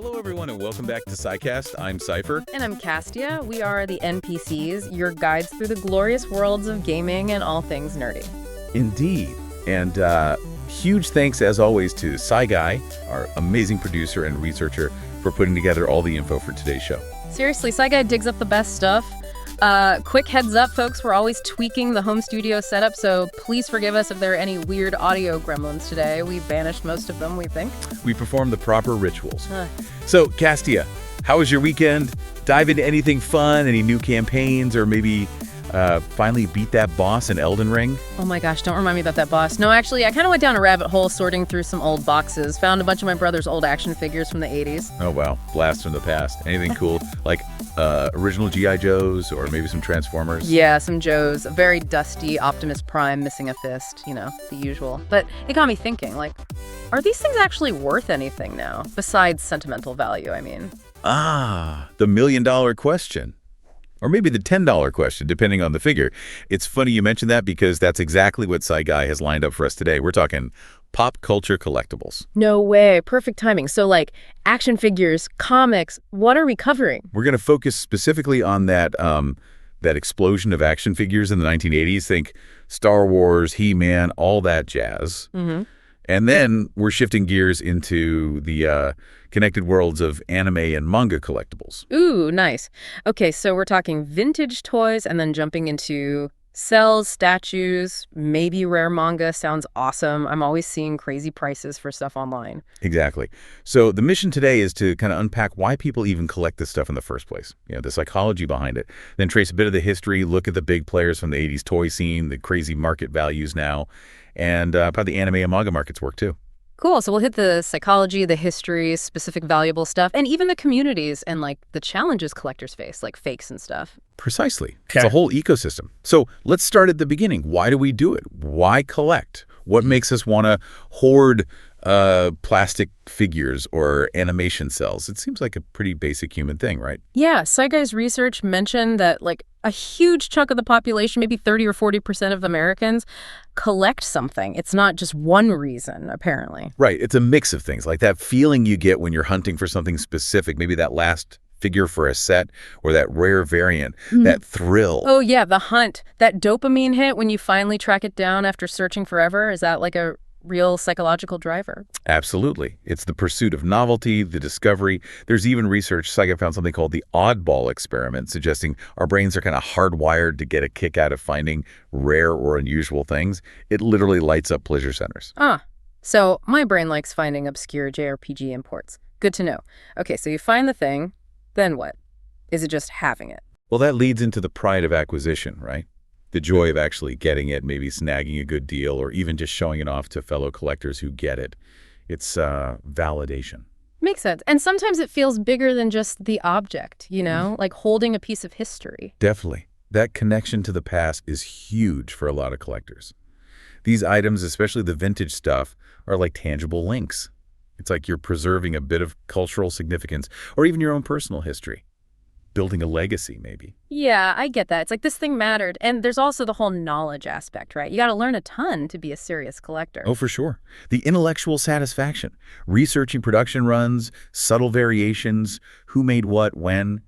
Hello, everyone, and welcome back to Psycast. I'm Cypher. And I'm Castia. We are the NPCs, your guides through the glorious worlds of gaming and all things nerdy. Indeed. And huge thanks, as always, to Guy, our amazing producer and researcher, for putting together all the info for today's show. Seriously, Guy digs up the best stuff. Quick heads up, folks, we're always tweaking the home studio setup, so please forgive us if there are any weird audio gremlins today. We banished most of them, we think. We perform the proper rituals. So, Castia, how was your weekend? Dive into anything fun, any new campaigns, or maybe finally beat that boss in Elden Ring? Oh my gosh, don't remind me about that boss. No, actually, I kind of went down a rabbit hole sorting through some old boxes. Found a bunch of my brother's old action figures from the 80s. Oh, wow. Blast from the past. Anything cool? Like original G.I. Joes or maybe some Transformers? Yeah, some Joes. A very dusty Optimus Prime missing a fist. You know, the usual. But it got me thinking, like, are these things actually worth anything now? Besides sentimental value, I mean. Ah, the million-dollar question. Or maybe the $10 question, depending on the figure. It's funny you mentioned that because that's exactly what Guy has lined up for us today. We're talking pop culture collectibles. No way. Perfect timing. So, like, action figures, comics, what are we covering? We're going to focus specifically on that explosion of action figures in the 1980s. Think Star Wars, He-Man, all that jazz. Mm-hmm. And then we're shifting gears into the connected worlds of anime and manga collectibles. Ooh, nice. Okay, so we're talking vintage toys and then jumping into cells, statues, maybe rare manga. Sounds awesome. I'm always seeing crazy prices for stuff online. Exactly. So the mission today is to kind of unpack why people even collect this stuff in the first place. You know, the psychology behind it. Then trace a bit of the history, look at the big players from the 80s toy scene, the crazy market values now, and how the anime and manga markets work too. Cool. So we'll hit the psychology, the history, specific valuable stuff, and even the communities and, like, the challenges collectors face, like fakes and stuff. Precisely. It's a whole ecosystem. So let's start at the beginning. Why do we do it? Why collect? What makes us want to hoard plastic figures or animation cells? It seems like a pretty basic human thing, right? Yeah. Guy's research mentioned that, like, a huge chunk of the population, maybe 30 or 40% of Americans, collect something. It's not just one reason, apparently. Right. It's a mix of things, like that feeling you get when you're hunting for something specific, maybe that last figure for a set or that rare variant, that thrill. Oh, yeah, the hunt. That dopamine hit when you finally track it down after searching forever. Is that like a real psychological driver? Absolutely. It's the pursuit of novelty, the discovery. There's even research, Psych found something called the oddball experiment, suggesting our brains are kind of hardwired to get a kick out of finding rare or unusual things. It literally lights up pleasure centers. So my brain likes finding obscure JRPG imports. Good to know. Okay, so you find the thing, then what? Is it just having it? Well, that leads into the pride of acquisition, right? The joy of actually getting it, maybe snagging a good deal, or even just showing it off to fellow collectors who get it. It's validation. Makes sense. And sometimes it feels bigger than just the object, you know, like holding a piece of history. Definitely. That connection to the past is huge for a lot of collectors. These items, especially the vintage stuff, are like tangible links. It's like you're preserving a bit of cultural significance, or even your own personal history. Building a legacy, maybe. Yeah, I get that. It's like this thing mattered. And there's also the whole knowledge aspect, right? You got to learn a ton to be a serious collector. Oh, for sure. The intellectual satisfaction, researching production runs, subtle variations, who made what, when.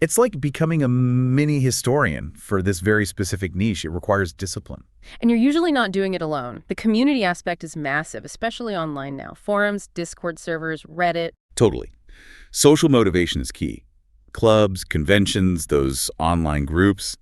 It's like becoming a mini historian for this very specific niche. It requires discipline. And you're usually not doing it alone. The community aspect is massive, especially online now. Forums, Discord servers, Reddit. Totally. Social motivation is key. Clubs, conventions, those online groups.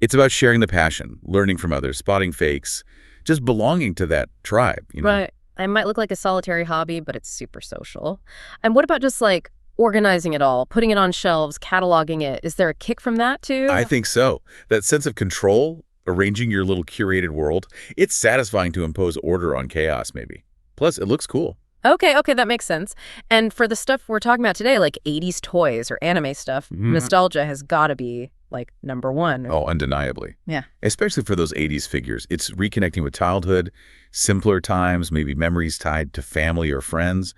It's about sharing the passion, learning from others, spotting fakes, just belonging to that tribe, you know? Right. It might look like a solitary hobby, but it's super social. And what about just, like, organizing it all, putting it on shelves, cataloging it? Is there a kick from that, too? I think so. That sense of control, arranging your little curated world, it's satisfying to impose order on chaos, maybe. Plus, it looks cool. Okay, that makes sense. And for the stuff we're talking about today, like 80s toys or anime stuff, nostalgia has got to be, like, number one. Oh, undeniably. Yeah. Especially for those 80s figures. It's reconnecting with childhood, simpler times, maybe memories tied to family or friends.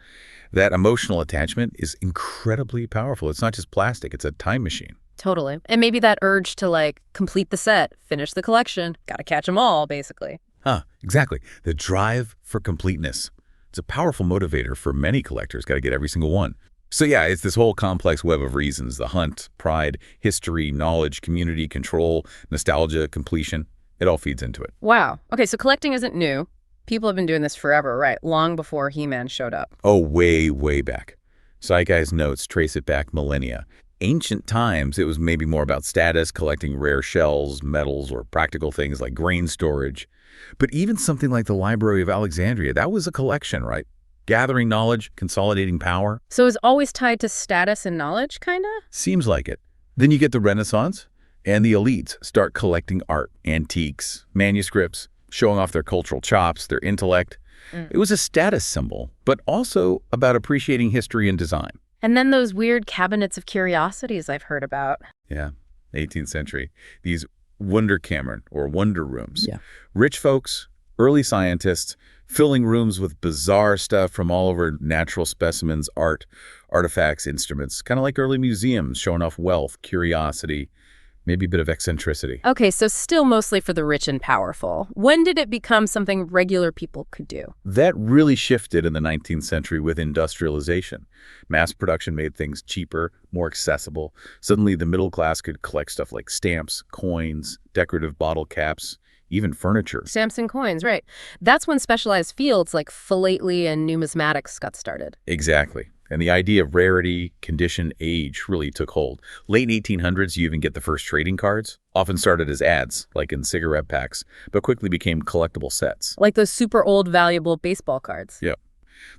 That emotional attachment is incredibly powerful. It's not just plastic, it's a time machine. Totally. And maybe that urge to, like, complete the set, finish the collection, gotta catch them all, basically. Exactly. The drive for completeness. It's a powerful motivator for many collectors. Got to get every single one. So yeah, it's this whole complex web of reasons: the hunt, pride, history, knowledge, community, control, nostalgia, completion. It all feeds into it. Wow. Okay, so collecting isn't new. People have been doing this forever, right? Long before He-Man showed up. Oh, way, way back. Psycast notes trace it back millennia. Ancient times, it was maybe more about status, collecting rare shells, metals, or practical things like grain storage. But even something like the Library of Alexandria, that was a collection, right? Gathering knowledge, consolidating power. So it's always tied to status and knowledge, kind of? Seems like it. Then you get the Renaissance, and the elites start collecting art, antiques, manuscripts, showing off their cultural chops, their intellect. It was a status symbol, but also about appreciating history and design. And then those weird cabinets of curiosities I've heard about. Yeah, 18th century. These Wunderkammern, or wonder rooms. Yeah. Rich folks, early scientists, filling rooms with bizarre stuff from all over: natural specimens, art, artifacts, instruments, kind of like early museums showing off wealth, curiosity, maybe a bit of eccentricity. Okay, so still mostly for the rich and powerful. When did it become something regular people could do? That really shifted in the 19th century with industrialization. Mass production made things cheaper, more accessible. Suddenly the middle class could collect stuff like stamps, coins, decorative bottle caps, even furniture. Stamps and coins, right. That's when specialized fields like philately and numismatics got started. Exactly. And the idea of rarity, condition, age really took hold. Late 1800s, you even get the first trading cards, often started as ads, like in cigarette packs, but quickly became collectible sets. Like those super old valuable baseball cards. Yeah.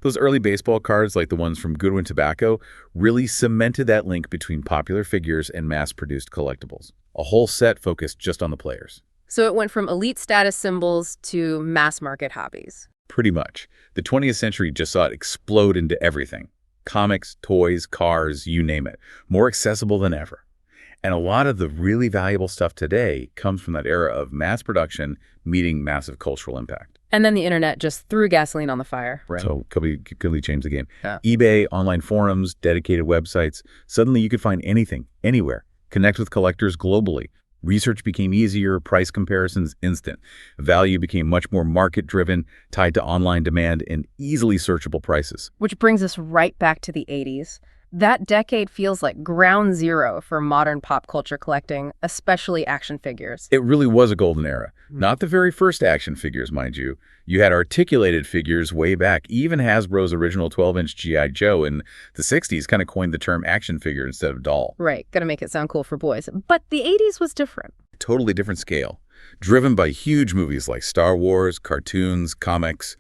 Those early baseball cards, like the ones from Goodwin Tobacco, really cemented that link between popular figures and mass-produced collectibles. A whole set focused just on the players. So it went from elite status symbols to mass market hobbies. Pretty much. The 20th century just saw it explode into everything. Comics, toys, cars, you name it. More accessible than ever. And a lot of the really valuable stuff today comes from that era of mass production meeting massive cultural impact. And then the internet just threw gasoline on the fire. Right. So completely changed the game. Yeah. eBay, online forums, dedicated websites. Suddenly you could find anything, anywhere. Connect with collectors globally. Research became easier, price comparisons instant. Value became much more market-driven, tied to online demand and easily searchable prices. Which brings us right back to the 80s. That decade feels like ground zero for modern pop culture collecting, especially action figures. It really was a golden era. Not the very first action figures, mind you. You had articulated figures way back. Even Hasbro's original 12-inch G.I. Joe in the 60s kind of coined the term action figure instead of doll. Right, gotta make it sound cool for boys. But the 80s was different. Totally different scale. Driven by huge movies like Star Wars, cartoons, comics.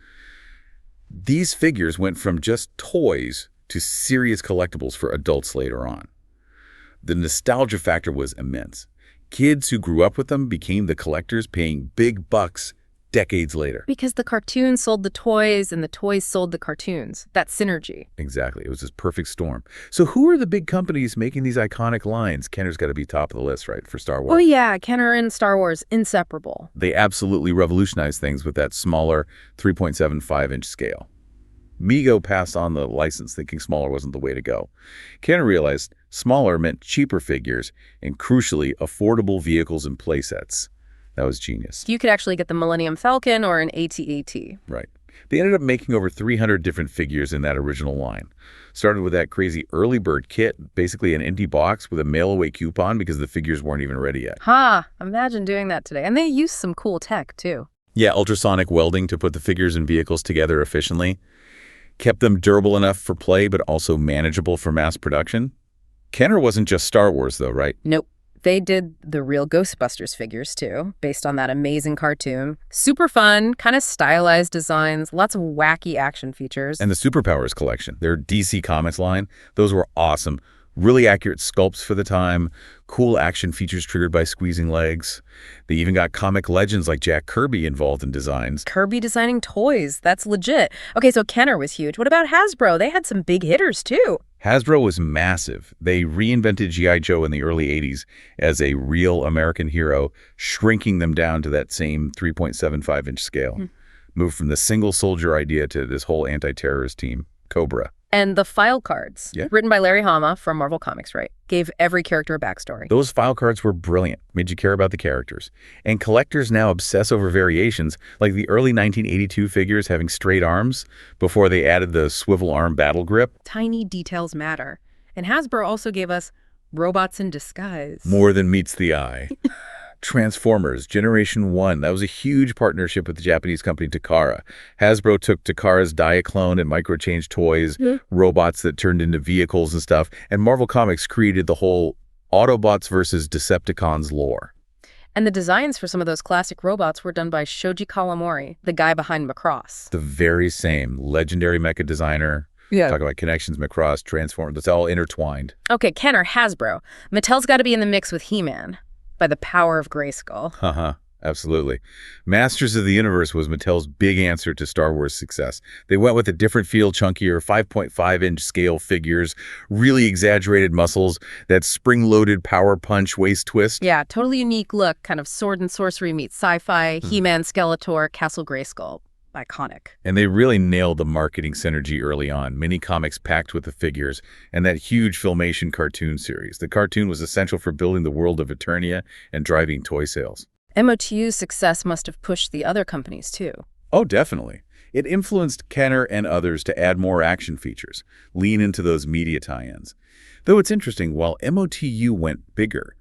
These figures went from just toys to serious collectibles for adults later on. The nostalgia factor was immense. Kids who grew up with them became the collectors, paying big bucks decades later. Because the cartoons sold the toys and the toys sold the cartoons. That synergy. Exactly. It was this perfect storm. So who are the big companies making these iconic lines? Kenner's got to be top of the list, right, for Star Wars? Oh yeah, Kenner and Star Wars, inseparable. They absolutely revolutionized things with that smaller 3.75-inch scale. Mego passed on the license thinking smaller wasn't the way to go. Kenner realized smaller meant cheaper figures and, crucially, affordable vehicles and playsets. That was genius. You could actually get the Millennium Falcon or an AT-AT. Right. They ended up making over 300 different figures in that original line. Started with that crazy early bird kit, basically an empty box with a mail-away coupon because the figures weren't even ready yet. Imagine doing that today. And they used some cool tech, too. Yeah, ultrasonic welding to put the figures and vehicles together efficiently. Kept them durable enough for play, but also manageable for mass production. Kenner wasn't just Star Wars, though, right? Nope. They did the real Ghostbusters figures, too, based on that amazing cartoon. Super fun, kind of stylized designs, lots of wacky action features. And the Superpowers collection, their DC Comics line, those were awesome. Really accurate sculpts for the time, cool action features triggered by squeezing legs. They even got comic legends like Jack Kirby involved in designs. Kirby designing toys, that's legit. Okay, so Kenner was huge. What about Hasbro? They had some big hitters, too. Hasbro was massive. They reinvented G.I. Joe in the early 80s as a real American hero, shrinking them down to that same 3.75-inch scale. Moved from the single soldier idea to this whole anti-terrorist team, Cobra. And the file cards, written by Larry Hama from Marvel Comics, right, gave every character a backstory. Those file cards were brilliant, made you care about the characters. And collectors now obsess over variations, like the early 1982 figures having straight arms before they added the swivel arm battle grip. Tiny details matter. And Hasbro also gave us robots in disguise. More than meets the eye. Transformers, Generation 1. That was a huge partnership with the Japanese company Takara. Hasbro took Takara's Diaclone and microchanged toys, robots that turned into vehicles and stuff, and Marvel Comics created the whole Autobots versus Decepticons lore. And the designs for some of those classic robots were done by Shoji Kawamori, the guy behind Macross. The very same legendary mecha designer. Talk about connections, Macross, Transformers, that's all intertwined. Okay, Ken or Hasbro. Mattel's got to be in the mix with He-Man. By the power of Grayskull. Absolutely. Masters of the Universe was Mattel's big answer to Star Wars success. They went with a different feel, chunkier, 5.5-inch scale figures, really exaggerated muscles, that spring-loaded power punch waist twist. Yeah, totally unique look, kind of sword and sorcery meets sci-fi, He-Man, Skeletor, Castle Grayskull. Iconic. And they really nailed the marketing synergy early on. Mini comics packed with the figures and that huge Filmation cartoon series. The cartoon was essential for building the world of Eternia and driving toy sales. MOTU's success must have pushed the other companies, too. Oh, definitely. It influenced Kenner and others to add more action features, lean into those media tie-ins. Though it's interesting, while MOTU went bigger,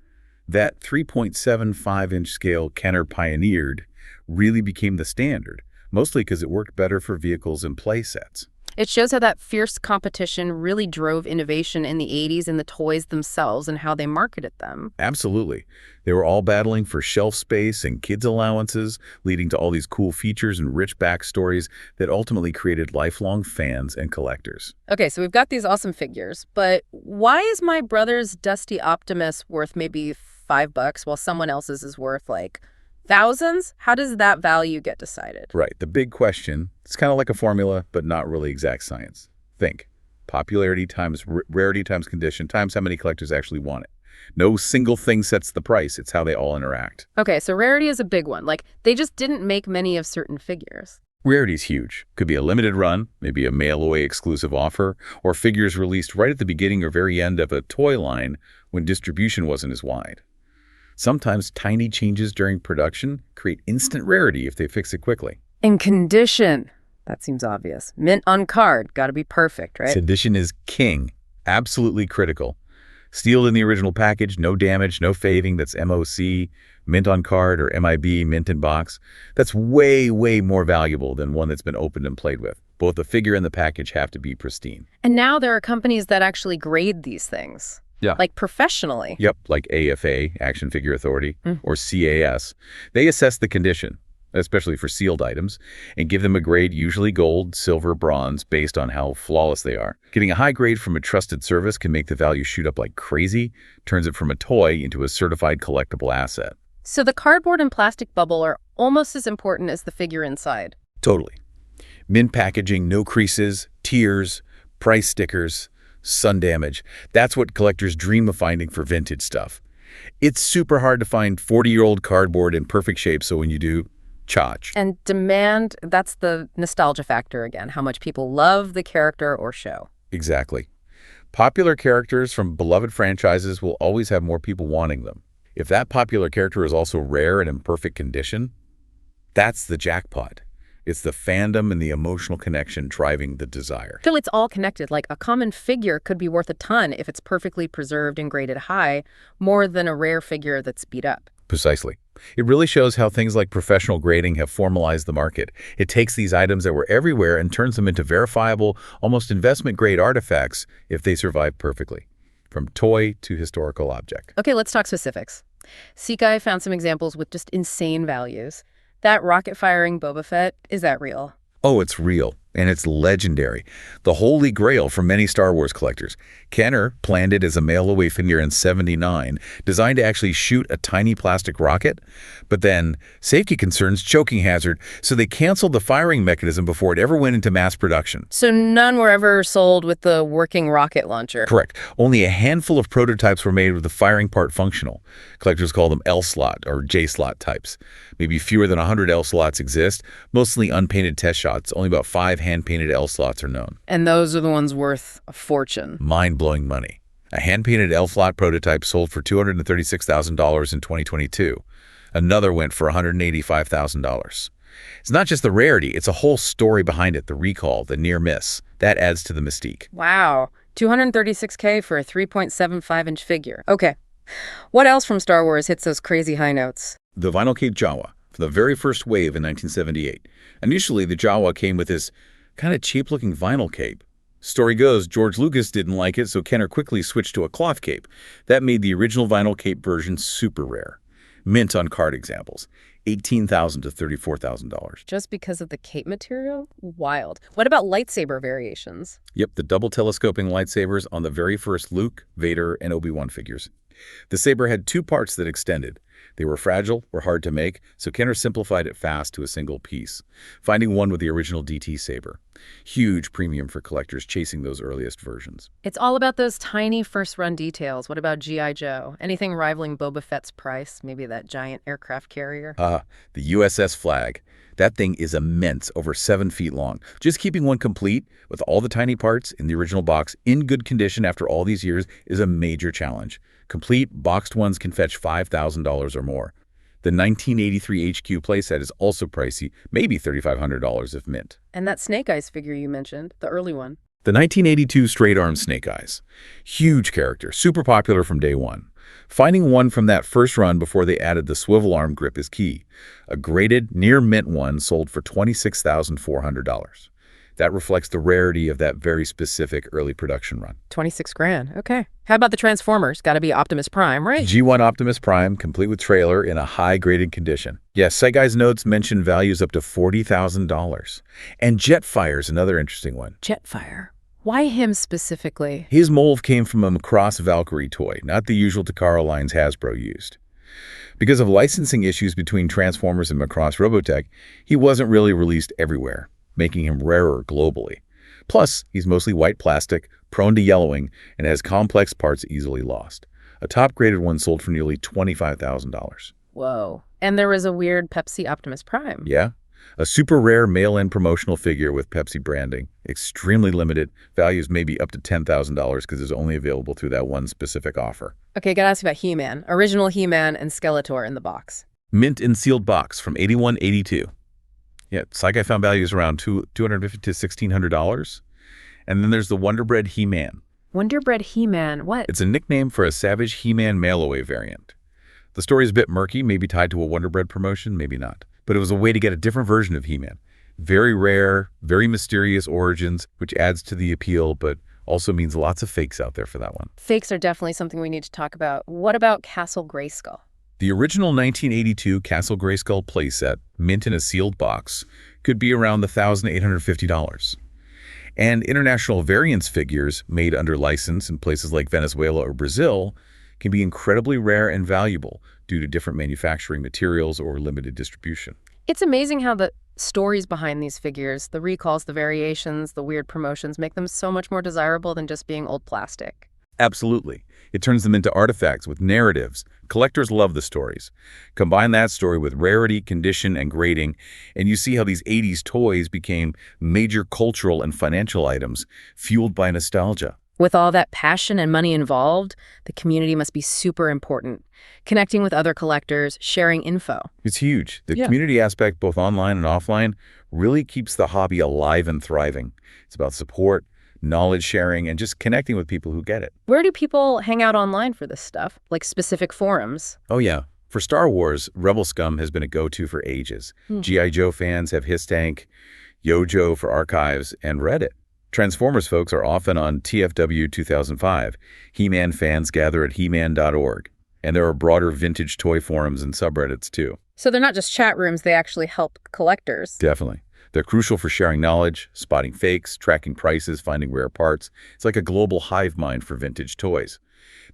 that 3.75-inch scale Kenner pioneered really became the standard. Mostly because it worked better for vehicles and play sets. It shows how that fierce competition really drove innovation in the 80s in the toys themselves and how they marketed them. Absolutely. They were all battling for shelf space and kids' allowances, leading to all these cool features and rich backstories that ultimately created lifelong fans and collectors. Okay, so we've got these awesome figures, but why is my brother's Dusty Optimus worth maybe $5 while someone else's is worth like thousands? How does that value get decided? Right. The big question, it's kind of like a formula, but not really exact science. Think. Popularity times rarity times condition times how many collectors actually want it. No single thing sets the price. It's how they all interact. Okay, so rarity is a big one. Like, they just didn't make many of certain figures. Rarity's huge. Could be a limited run, maybe a mail-away exclusive offer, or figures released right at the beginning or very end of a toy line when distribution wasn't as wide. Sometimes tiny changes during production create instant rarity if they fix it quickly. And condition. That seems obvious. Mint on card. Got to be perfect, right? Condition is king. Absolutely critical. Sealed in the original package, no damage, no fading. That's MOC, mint on card, or MIB, mint in box. That's way, way more valuable than one that's been opened and played with. Both the figure and the package have to be pristine. And now there are companies that actually grade these things. Yeah. Like professionally. Yep, like AFA, Action Figure Authority, or CAS. They assess the condition, especially for sealed items, and give them a grade, usually gold, silver, bronze, based on how flawless they are. Getting a high grade from a trusted service can make the value shoot up like crazy, turns it from a toy into a certified collectible asset. So the cardboard and plastic bubble are almost as important as the figure inside. Totally. Mint packaging, no creases, tears, price stickers, sun damage. That's what collectors dream of finding for vintage stuff. It's super hard to find 40-year-old cardboard in perfect shape, so when you do, charge. And demand, that's the nostalgia factor again, how much people love the character or show. Exactly. Popular characters from beloved franchises will always have more people wanting them. If that popular character is also rare and in perfect condition, that's the jackpot. It's the fandom and the emotional connection driving the desire. So it's all connected. Like a common figure could be worth a ton if it's perfectly preserved and graded high, more than a rare figure that's beat up. Precisely. It really shows how things like professional grading have formalized the market. It takes these items that were everywhere and turns them into verifiable, almost investment-grade artifacts if they survive perfectly, from toy to historical object. Okay, let's talk specifics. Sekai found some examples with just insane values. That rocket-firing Boba Fett, is that real? Oh, it's real, and it's legendary. The holy grail for many Star Wars collectors. Kenner planned it as a mail-away figure in '79, designed to actually shoot a tiny plastic rocket, but then safety concerns, choking hazard, so they canceled the firing mechanism before it ever went into mass production. So none were ever sold with the working rocket launcher? Correct. Only a handful of prototypes were made with the firing part functional. Collectors call them L-slot or J-slot types. Maybe fewer than 100 L-slots exist, mostly unpainted test shots, only about 5 5 hand-painted L slots are known. And those are the ones worth a fortune. Mind-blowing money. A hand-painted L slot prototype sold for $236,000 in 2022. Another went for $185,000. It's not just the rarity, it's a whole story behind it, the recall, the near miss. That adds to the mystique. Wow. $236K for a 3.75-inch figure. Okay. What else from Star Wars hits those crazy high notes? The vinyl cape Jawa, from the very first wave in 1978. Initially, the Jawa came with this kind of cheap-looking vinyl cape. Story goes, George Lucas didn't like it, so Kenner quickly switched to a cloth cape. That made the original vinyl cape version super rare. Mint on card examples, $18,000 to $34,000. Just because of the cape material? Wild. What about lightsaber variations? Yep, the double telescoping lightsabers on the very first Luke, Vader, and Obi-Wan figures. The saber had 2 parts that extended. They were fragile, were hard to make, so Kenner simplified it fast to a single piece, finding one with the original DT saber. Huge premium for collectors chasing those earliest versions. It's all about those tiny first-run details. What about G.I. Joe? Anything rivaling Boba Fett's price? Maybe that giant aircraft carrier? The USS Flag. That thing is immense, over 7 feet long. Just keeping one complete with all the tiny parts in the original box in good condition after all these years is a major challenge. Complete, boxed ones can fetch $5,000 or more. The 1983 HQ playset is also pricey, maybe $3,500 if mint. And that Snake Eyes figure you mentioned, the early one. The 1982 straight-arm Snake Eyes. Huge character, super popular from day one. Finding one from that first run before they added the swivel arm grip is key. A graded, near-mint one sold for $26,400. That reflects the rarity of that very specific early production run. 26 grand. Okay. How about the Transformers? Got to be Optimus Prime, right? G1 Optimus Prime, complete with trailer in a high-graded condition. Yes, Psyguy's notes mention values up to $40,000. And Jetfire's another interesting one. Jetfire. Why him specifically? His mold came from a Macross Valkyrie toy, not the usual Takara lines Hasbro used. Because of licensing issues between Transformers and Macross Robotech, he wasn't really released everywhere, making him rarer globally. Plus, he's mostly white plastic, prone to yellowing, and has complex parts easily lost. A top-graded one sold for nearly $25,000. Whoa. And there was a weird Pepsi Optimus Prime. Yeah. A super rare mail-in promotional figure with Pepsi branding. Extremely limited. Values maybe up to $10,000 because it's only available through that one specific offer. Okay, gotta ask you about He-Man. Original He-Man and Skeletor in the box. Mint in sealed box from 81-82. Yeah, Psyguy found values around $250 to $1,600. And then there's the Wonder Bread He-Man. Wonder Bread He-Man, what? It's a nickname for a Savage He-Man mail-away variant. The story is a bit murky, maybe tied to a Wonder Bread promotion, maybe not. But it was a way to get a different version of He-Man. Very rare, very mysterious origins, which adds to the appeal, but also means lots of fakes out there for that one. Fakes are definitely something we need to talk about. What about Castle Grayskull? The original 1982 Castle Grayskull playset, mint in a sealed box, could be around $1,850. And international variants figures made under license in places like Venezuela or Brazil can be incredibly rare and valuable due to different manufacturing materials or limited distribution. It's amazing how the stories behind these figures, the recalls, the variations, the weird promotions, make them so much more desirable than just being old plastic. Absolutely. It turns them into artifacts with narratives. Collectors love the stories. Combine that story with rarity, condition, and grading, and you see how these 80s toys became major cultural and financial items fueled by nostalgia. With all that passion and money involved, the community must be super important. Connecting with other collectors, sharing info. It's huge. The community aspect, both online and offline, really keeps the hobby alive and thriving. It's about support, knowledge sharing, and just connecting with people who get it. Where do people hang out online for this stuff? Like specific forums? Oh, yeah. For Star Wars, Rebel Scum has been a go-to for ages. G.I. Joe fans have HissTank, Yojo for archives, and Reddit. Transformers folks are often on TFW 2005. He-Man fans gather at heman.org. And there are broader vintage toy forums and subreddits, too. So they're not just chat rooms, they actually help collectors. Definitely. They're crucial for sharing knowledge, spotting fakes, tracking prices, finding rare parts. It's like a global hive mind for vintage toys.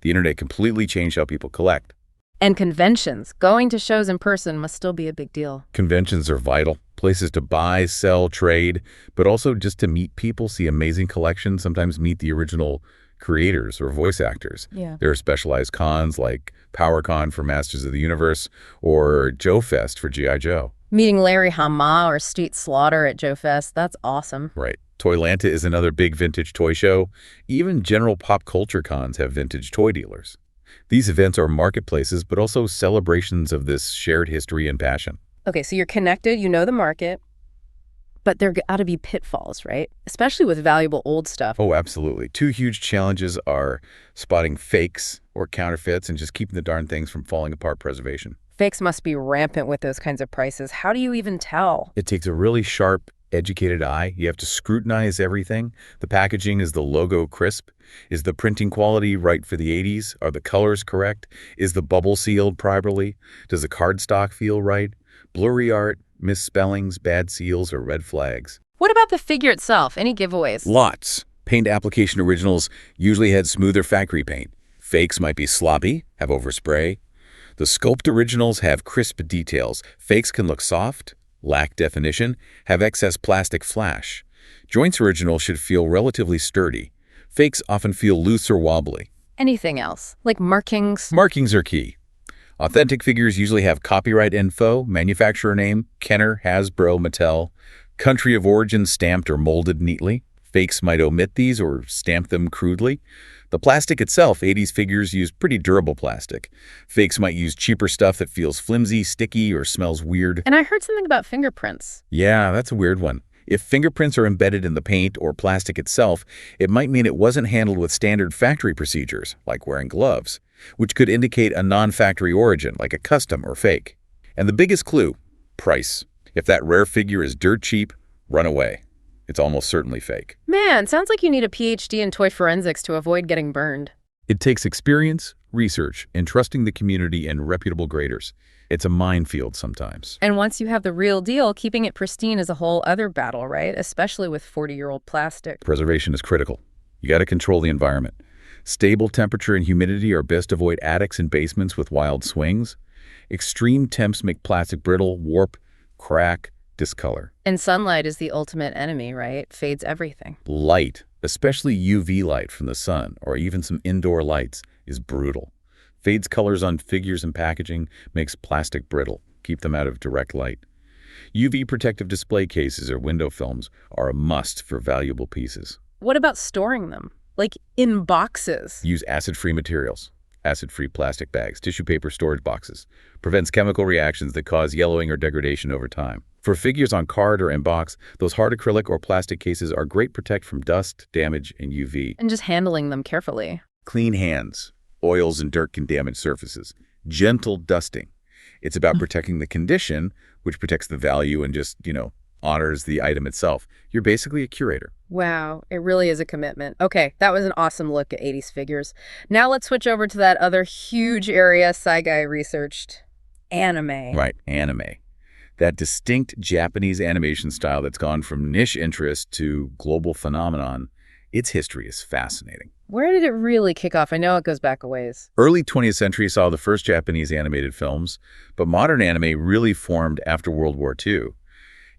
The internet completely changed how people collect. And conventions. Going to shows in person must still be a big deal. Conventions are vital. Places to buy, sell, trade, but also just to meet people, see amazing collections, sometimes meet the original creators or voice actors. Yeah. There are specialized cons like PowerCon for Masters of the Universe or Joe Fest for G.I. Joe. Meeting Larry Hama or Street Slaughter at Joe Fest, that's awesome. Right. Toylanta is another big vintage toy show. Even general pop culture cons have vintage toy dealers. These events are marketplaces, but also celebrations of this shared history and passion. Okay, so you're connected, you know the market, but there got to be pitfalls, right? Especially with valuable old stuff. Oh, absolutely. Two huge challenges are spotting fakes or counterfeits and just keeping the darn things from falling apart. Preservation. Fakes must be rampant with those kinds of prices. How do you even tell? It takes a really sharp, educated eye. You have to scrutinize everything. The packaging, is the logo crisp? Is the printing quality right for the 80s? Are the colors correct? Is the bubble sealed properly? Does the cardstock feel right? Blurry art, misspellings, bad seals, or red flags. What about the figure itself? Any giveaways? Lots. Paint application originals usually had smoother factory paint. Fakes might be sloppy, have overspray. The sculpt originals have crisp details. Fakes can look soft, lack definition, have excess plastic flash. Joints original should feel relatively sturdy. Fakes often feel loose or wobbly. Anything else? Like markings? Markings are key. Authentic figures usually have copyright info, manufacturer name, Kenner, Hasbro, Mattel, country of origin stamped or molded neatly. Fakes might omit these or stamp them crudely. The plastic itself, 80s figures use pretty durable plastic. Fakes might use cheaper stuff that feels flimsy, sticky, or smells weird. And I heard something about fingerprints. Yeah, that's a weird one. If fingerprints are embedded in the paint or plastic itself, it might mean it wasn't handled with standard factory procedures, like wearing gloves, which could indicate a non-factory origin, like a custom or fake. And the biggest clue, price. If that rare figure is dirt cheap, run away. It's almost certainly fake. Man, sounds like you need a PhD in toy forensics to avoid getting burned. It takes experience, research, and trusting the community and reputable graders. It's a minefield sometimes. And once you have the real deal, keeping it pristine is a whole other battle, right? Especially with 40-year-old plastic. Preservation is critical. You got to control the environment. Stable temperature and humidity are best to avoid attics and basements with wild swings. Extreme temps make plastic brittle, warp, crack, discolor. And sunlight is the ultimate enemy, right? Fades everything. Light, especially UV light from the sun or even some indoor lights, is brutal. Fades colors on figures and packaging, makes plastic brittle. Keep them out of direct light. UV protective display cases or window films are a must for valuable pieces. What about storing them? Like in boxes? Use acid-free materials. Acid-free plastic bags, tissue paper storage boxes. Prevents chemical reactions that cause yellowing or degradation over time. For figures on card or in box, those hard acrylic or plastic cases are great protect from dust, damage, and UV. And just handling them carefully. Clean hands. Oils and dirt can damage surfaces. Gentle dusting. It's about protecting the condition, which protects the value and just, honors the item itself. You're basically a curator. Wow, it really is a commitment. Okay, that was an awesome look at 80s figures. Now let's switch over to that other huge area Psyguy researched. Anime. Right, anime. That distinct Japanese animation style that's gone from niche interest to global phenomenon, its history is fascinating. Where did it really kick off? I know it goes back a ways. Early 20th century saw the first Japanese animated films, but modern anime really formed after World War II.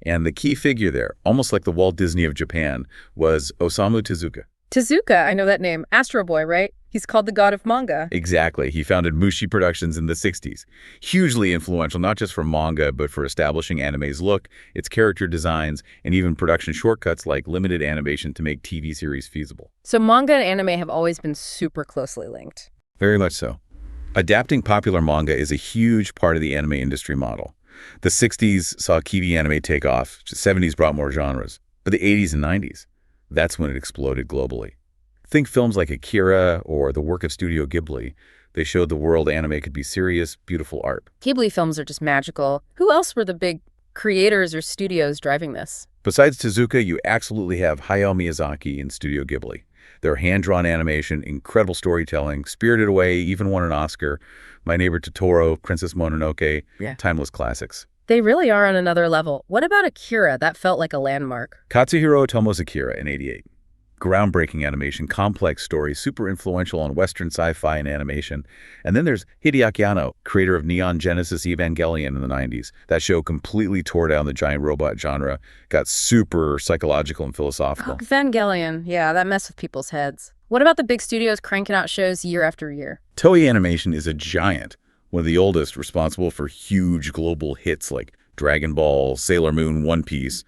And the key figure there, almost like the Walt Disney of Japan, was Osamu Tezuka. Tezuka, I know that name. Astro Boy, right? He's called the god of manga. Exactly. He founded Mushi Productions in the 60s. Hugely influential, not just for manga, but for establishing anime's look, its character designs, and even production shortcuts like limited animation to make TV series feasible. So manga and anime have always been super closely linked. Very much so. Adapting popular manga is a huge part of the anime industry model. The 60s saw kiddie anime take off. The 70s brought more genres. But the 80s and 90s, that's when it exploded globally. Think films like Akira or the work of Studio Ghibli. They showed the world anime could be serious, beautiful art. Ghibli films are just magical. Who else were the big creators or studios driving this? Besides Tezuka, you absolutely have Hayao Miyazaki and Studio Ghibli. Their hand-drawn animation, incredible storytelling, Spirited Away even won an Oscar. My Neighbor Totoro, Princess Mononoke, timeless classics. They really are on another level. What about Akira? That felt like a landmark. Katsuhiro Otomo's Akira in '88. Groundbreaking animation, complex story, super influential on Western sci-fi and animation. And then there's Hideaki Anno, creator of Neon Genesis Evangelion in the 90s. That show completely tore down the giant robot genre, got super psychological and philosophical. Oh, Evangelion. Yeah, that messed with people's heads. What about the big studios cranking out shows year after year? Toei Animation is a giant, one of the oldest, responsible for huge global hits like Dragon Ball, Sailor Moon, One Piece.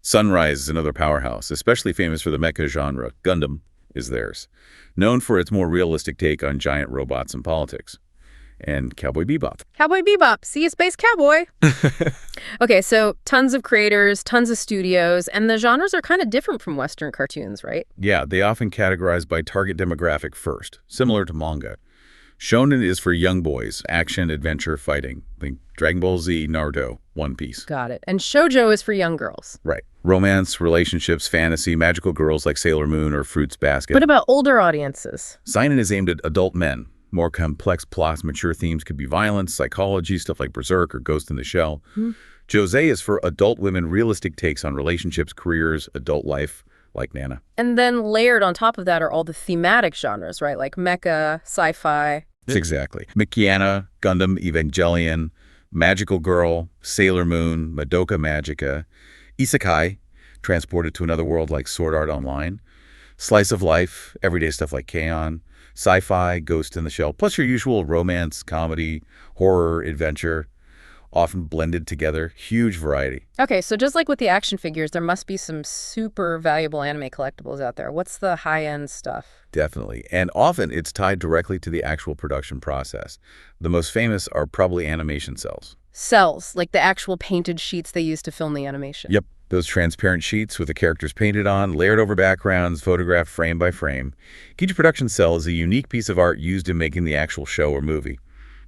Sunrise is another powerhouse, especially famous for the mecha genre. Gundam is theirs, known for its more realistic take on giant robots and politics. And Cowboy Bebop. Cowboy Bebop. See a space cowboy. Okay, so tons of creators, tons of studios, and the genres are kind of different from Western cartoons, right? Yeah, they often categorize by target demographic first, similar to manga. Shonen is for young boys, action, adventure, fighting. Think Dragon Ball Z, Naruto, One Piece. Got it. And shoujo is for young girls. Right. Romance, relationships, fantasy, magical girls like Sailor Moon or Fruits Basket. What about older audiences? Seinen is aimed at adult men. More complex plots, mature themes could be violence, psychology, stuff like Berserk or Ghost in the Shell. Josei is for adult women, realistic takes on relationships, careers, adult life, like Nana. And then layered on top of that are all the thematic genres, right? Like mecha, sci-fi. Exactly. Mikiana, Gundam, Evangelion, Magical Girl, Sailor Moon, Madoka Magica, Isekai, transported to another world like Sword Art Online, Slice of Life, everyday stuff like K-On!, sci-fi, Ghost in the Shell, plus your usual romance, comedy, horror, adventure, often blended together. Huge variety. Okay, so just like with the action figures, there must be some super valuable anime collectibles out there. What's the high-end stuff? Definitely. And often it's tied directly to the actual production process. The most famous are probably animation cells. Cells, like the actual painted sheets they use to film the animation. Yep. Those transparent sheets with the characters painted on, layered over backgrounds, photographed frame by frame. Each production cell is a unique piece of art used in making the actual show or movie.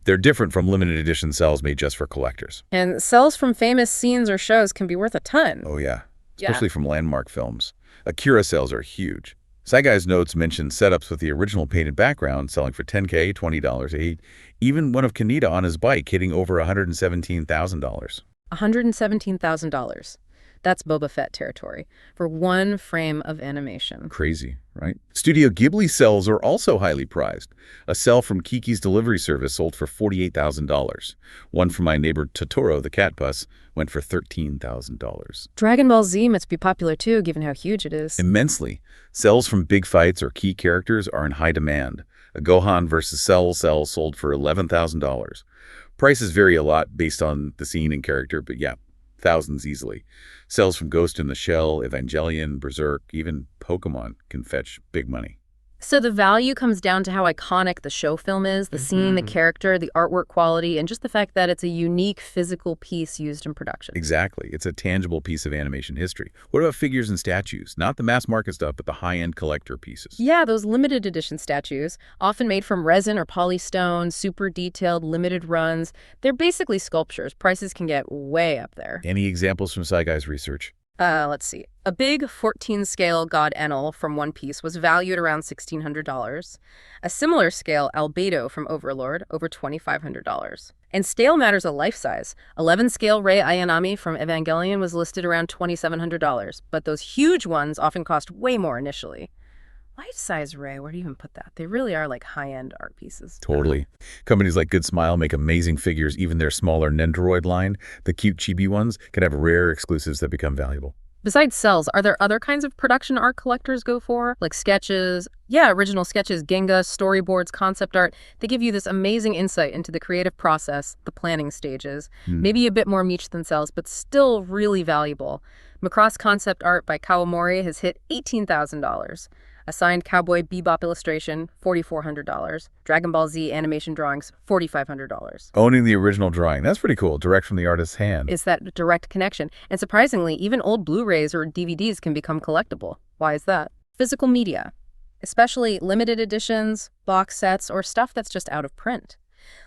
They're different from limited edition cells made just for collectors. And cells from famous scenes or shows can be worth a ton. Oh, yeah. Especially from landmark films. Akira cells are huge. Sai's notes mention setups with the original painted background selling for $10K, $20 even one of Kaneda on his bike hitting over $117,000. $117,000. That's Boba Fett territory for one frame of animation. Crazy, right? Studio Ghibli cells are also highly prized. A cell from Kiki's delivery service sold for $48,000. One from My Neighbor Totoro, the cat bus, went for $13,000. Dragon Ball Z must be popular too, given how huge it is. Immensely. Cells from big fights or key characters are in high demand. A Gohan versus Cell sold for $11,000. Prices vary a lot based on the scene and character, but yeah, thousands easily. Cells from Ghost in the Shell, Evangelion, Berserk, even Pokemon can fetch big money. So the value comes down to how iconic the show film is, the scene, the character, the artwork quality, and just the fact that it's a unique physical piece used in production. Exactly. It's a tangible piece of animation history. What about figures and statues? Not the mass market stuff, but the high-end collector pieces. Yeah, those limited edition statues, often made from resin or polystone, super detailed, limited runs. They're basically sculptures. Prices can get way up there. Any examples from Guy's research? Let's see. A big 14-scale god Enel from One Piece was valued around $1,600. A similar scale Albedo from Overlord, over $2,500. And scale matters a life size. 11-scale Rei Ayanami from Evangelion was listed around $2,700, but those huge ones often cost way more initially. Life-size Rei, where do you even put that? They really are like high-end art pieces. Totally. Companies like Good Smile make amazing figures. Even their smaller Nendoroid line, the cute chibi ones, can have rare exclusives that become valuable. Besides cells, are there other kinds of production art collectors go for? Like sketches? Yeah, original sketches, Genga, storyboards, concept art. They give you this amazing insight into the creative process, the planning stages. Maybe a bit more niche than cells, but still really valuable. Macross concept art by Kawamori has hit $18,000. A signed Cowboy Bebop illustration, $4,400. Dragon Ball Z animation drawings, $4,500. Owning the original drawing. That's pretty cool. Direct from the artist's hand. It's that direct connection. And surprisingly, even old Blu-rays or DVDs can become collectible. Why is that? Physical media, especially limited editions, box sets, or stuff that's just out of print.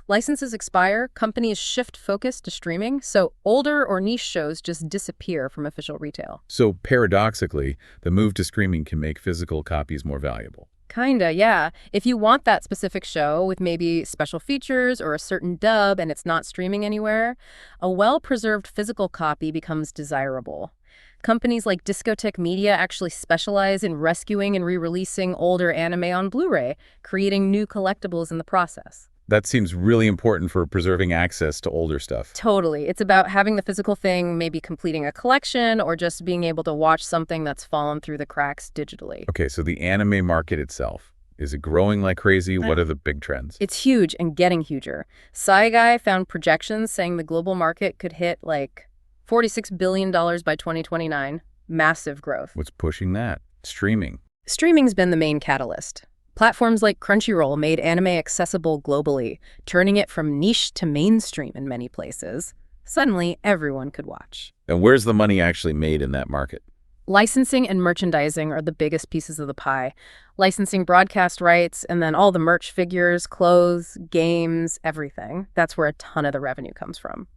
Licenses expire, companies shift focus to streaming, so older or niche shows just disappear from official retail. So paradoxically, the move to streaming can make physical copies more valuable. Kinda, yeah. If you want that specific show with maybe special features or a certain dub and it's not streaming anywhere, a well-preserved physical copy becomes desirable. Companies like Discotek Media actually specialize in rescuing and re-releasing older anime on Blu-ray, creating new collectibles in the process. That seems really important for preserving access to older stuff. Totally. It's about having the physical thing, maybe completing a collection, or just being able to watch something that's fallen through the cracks digitally. Okay, so the anime market itself. Is it growing like crazy? What are the big trends? It's huge and getting huger. Sci found projections saying the global market could hit like $46 billion by 2029. Massive growth. What's pushing that? Streaming. Streaming's been the main catalyst. Platforms like Crunchyroll made anime accessible globally, turning it from niche to mainstream in many places. Suddenly, everyone could watch. And where's the money actually made in that market? Licensing and merchandising are the biggest pieces of the pie. Licensing broadcast rights, and then all the merch figures, clothes, games, everything. That's where a ton of the revenue comes from.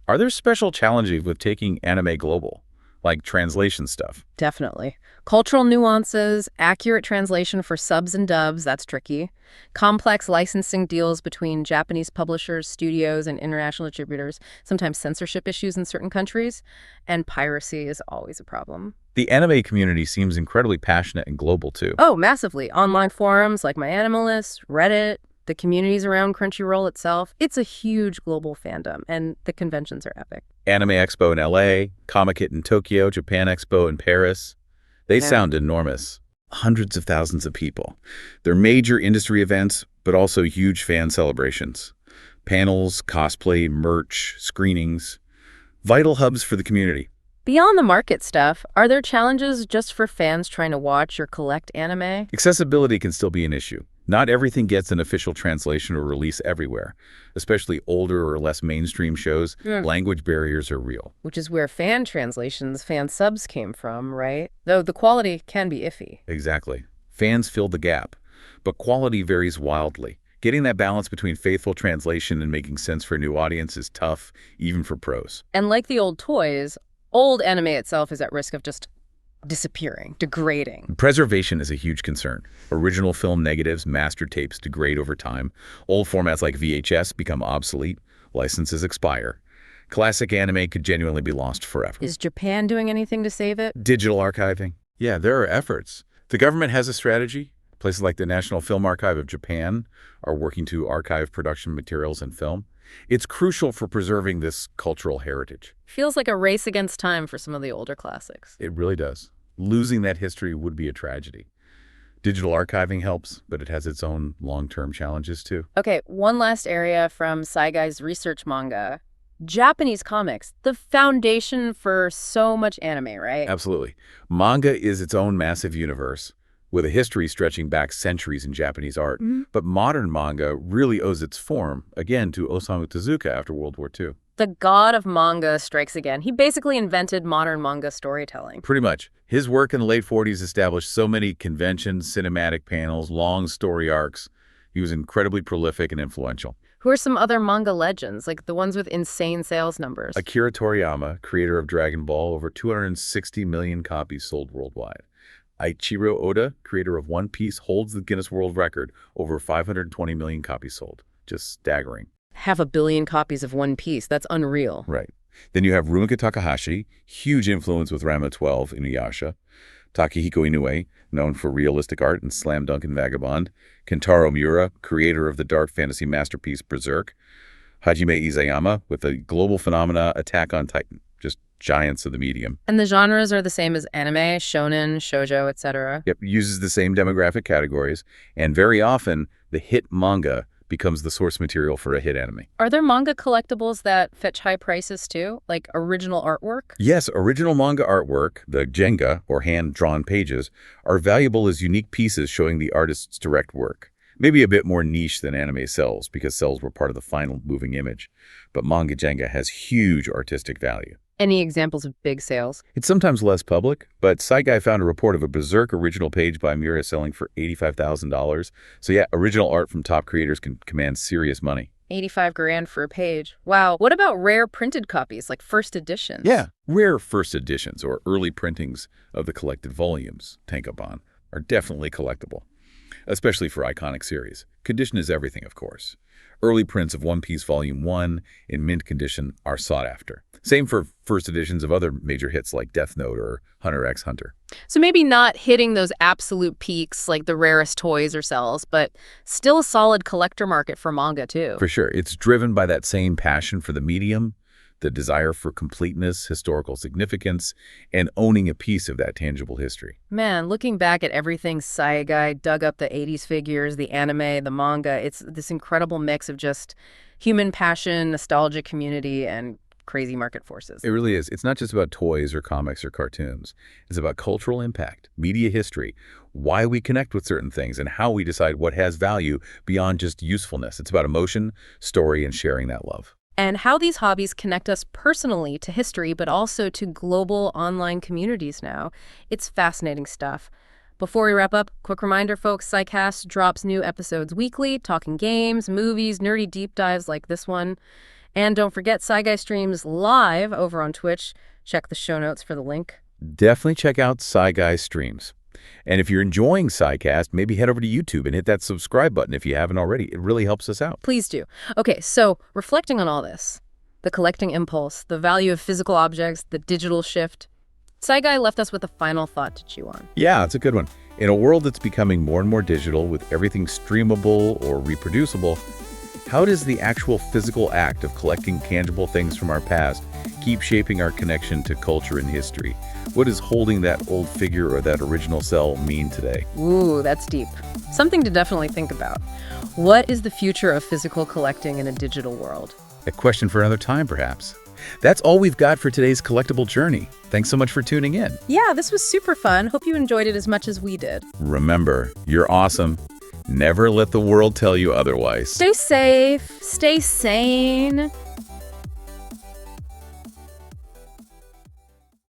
Are there special challenges with taking anime global, like translation stuff? Definitely. Cultural nuances, accurate translation for subs and dubs, that's tricky. Complex licensing deals between Japanese publishers, studios, and international distributors, sometimes censorship issues in certain countries, and piracy is always a problem. The anime community seems incredibly passionate and global, too. Oh, massively. Online forums like MyAnimalist, Reddit, the communities around Crunchyroll itself. It's a huge global fandom, and the conventions are epic. Anime Expo in LA, Comic-Con in Tokyo, Japan Expo in Paris. They sound enormous. Hundreds of thousands of people. They're major industry events, but also huge fan celebrations. Panels, cosplay, merch, screenings. Vital hubs for the community. Beyond the market stuff, are there challenges just for fans trying to watch or collect anime? Accessibility can still be an issue. Not everything gets an official translation or release everywhere. Especially older or less mainstream shows, language barriers are real. Which is where fan translations, fan subs came from, right? Though the quality can be iffy. Exactly. Fans fill the gap, but quality varies wildly. Getting that balance between faithful translation and making sense for a new audience is tough, even for pros. And like the old toys, old anime itself is at risk of just disappearing, degrading. Preservation is a huge concern. Original film negatives, master tapes degrade over time. Old formats like VHS become obsolete. Licenses expire. Classic anime could genuinely be lost forever. Is Japan doing anything to save it? Digital archiving? Yeah, there are efforts. The government has a strategy. Places like the National Film Archive of Japan are working to archive production materials and film. It's crucial for preserving this cultural heritage. Feels like a race against time for some of the older classics. It really does. Losing that history would be a tragedy. Digital archiving helps, but it has its own long-term challenges too. Okay, one last area from Guy's research manga. Japanese comics, the foundation for so much anime, right? Absolutely. Manga is its own massive universe, with a history stretching back centuries in Japanese art. But modern manga really owes its form, again, to Osamu Tezuka after World War II. The god of manga strikes again. He basically invented modern manga storytelling. Pretty much. His work in the late 40s established so many conventions, cinematic panels, long story arcs. He was incredibly prolific and influential. Who are some other manga legends, like the ones with insane sales numbers? Akira Toriyama, creator of Dragon Ball, over 260 million copies sold worldwide. Eiichiro Oda, creator of One Piece, holds the Guinness World Record, over 520 million copies sold. Just staggering. 500 million copies of One Piece. That's unreal. Right. Then you have Rumiko Takahashi, huge influence with Ranma 12 Inuyasha. Takehiko Inoue, known for realistic art and Slam Dunk and Vagabond. Kentaro Miura, creator of the dark fantasy masterpiece Berserk. Hajime Izayama, with the global phenomena Attack on Titan. Just giants of the medium. And the genres are the same as anime, shonen, shoujo, etc. Yep, uses the same demographic categories. And very often, the hit manga becomes the source material for a hit anime. Are there manga collectibles that fetch high prices too, like original artwork? Yes, original manga artwork, the Jenga, or hand-drawn pages, are valuable as unique pieces showing the artist's direct work. Maybe a bit more niche than anime cells, because cells were part of the final moving image. But manga Jenga has huge artistic value. Any examples of big sales? It's sometimes less public, but Psyguy found a report of a Berserk original page by Miura selling for $85,000. So yeah, original art from top creators can command serious money. 85 grand for a page. Wow. What about rare printed copies, like first editions? Yeah, rare first editions or early printings of the collected volumes, Tankobon, are definitely collectible, especially for iconic series. Condition is everything, of course. Early prints of One Piece Volume 1 in mint condition are sought after. Same for first editions of other major hits like Death Note or Hunter x Hunter. So maybe not hitting those absolute peaks like the rarest toys or cells, but still a solid collector market for manga too. For sure. It's driven by that same passion for the medium, the desire for completeness, historical significance, and owning a piece of that tangible history. Man, looking back at everything Saigai dug up, the 80s figures, the anime, the manga, it's this incredible mix of just human passion, nostalgic community, and crazy market forces. It really is. It's not just about toys or comics or cartoons. It's about cultural impact, media history, why we connect with certain things, and how we decide what has value beyond just usefulness. It's about emotion, story, and sharing that love. And how these hobbies connect us personally to history, but also to global online communities now. It's fascinating stuff. Before we wrap up, quick reminder, folks, Psycast drops new episodes weekly, talking games, movies, nerdy deep dives like this one. And don't forget, Saigai streams live over on Twitch. Check the show notes for the link. Definitely check out Saigai streams. And if you're enjoying Psycast, maybe head over to YouTube and hit that subscribe button if you haven't already. It really helps us out. Please do. Okay, so reflecting on all this, the collecting impulse, the value of physical objects, the digital shift, Saigai left us with a final thought to chew on. Yeah, it's a good one. In a world that's becoming more and more digital with everything streamable or reproducible, how does the actual physical act of collecting tangible things from our past keep shaping our connection to culture and history? What does holding that old figure or that original cell mean today? Ooh, that's deep. Something to definitely think about. What is the future of physical collecting in a digital world? A question for another time, perhaps. That's all we've got for today's collectible journey. Thanks so much for tuning in. Yeah, this was super fun. Hope you enjoyed it as much as we did. Remember, you're awesome. Never let the world tell you otherwise. Stay safe, stay sane,